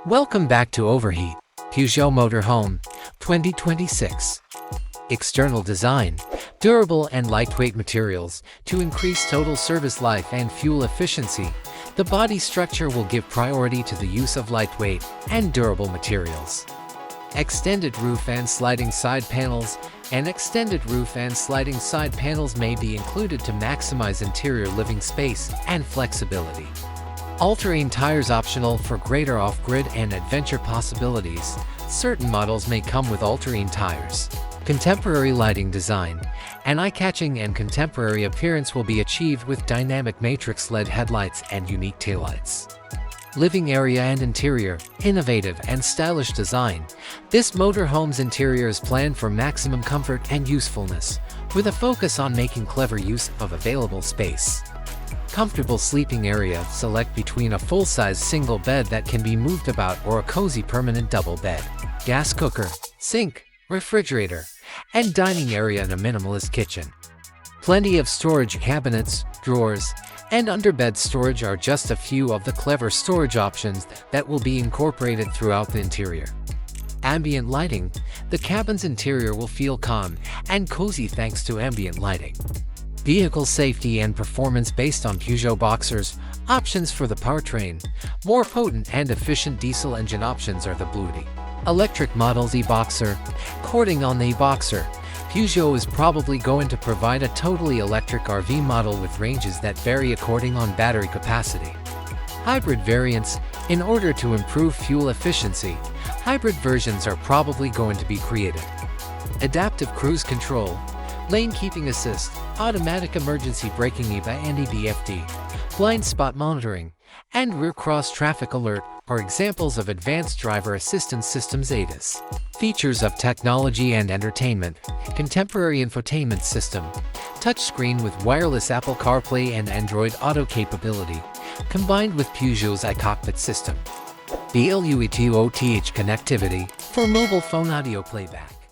Welcome back to Overheat, Peugeot Motorhome, 2026. External design, durable and lightweight materials to increase total service life and fuel efficiency. The body structure will give priority to the use of lightweight and durable materials. Extended roof and sliding side panels. An extended roof and sliding side panels may be included to maximize interior living space and flexibility. All-terrain tires optional for greater off-grid and adventure possibilities. Certain models may come with all-terrain tires. Contemporary lighting design. An eye-catching and contemporary appearance will be achieved with dynamic matrix LED headlights and unique taillights. Living area and interior, innovative and stylish design. This motorhome's interior is planned for maximum comfort and usefulness, with a focus on making clever use of available space. Comfortable sleeping area. Select between a full-size single bed that can be moved about or a cozy permanent double bed. Gas cooker, sink, refrigerator, and dining area in a minimalist kitchen. Plenty of storage cabinets, drawers, and underbed storage are just a few of the clever storage options that will be incorporated throughout the interior. Ambient lighting. The cabin's interior will feel calm and cozy thanks to ambient lighting. Vehicle safety and performance based on Peugeot Boxers. Options for the powertrain. More potent and efficient diesel engine options are the BlueHDi. Electric models e-Boxer. According on the e-Boxer, Peugeot is probably going to provide a totally electric RV model with ranges that vary according on battery capacity. Hybrid variants. In order to improve fuel efficiency, hybrid versions are probably going to be created. Adaptive cruise control, lane keeping assist, automatic emergency braking EBA and EBFD, blind spot monitoring, and rear cross traffic alert are examples of advanced driver assistance systems ADAS. Features of technology and entertainment. Contemporary infotainment system. Touchscreen with wireless Apple CarPlay and Android Auto capability, combined with Peugeot's i-Cockpit system. BlueHDi connectivity for mobile phone audio playback.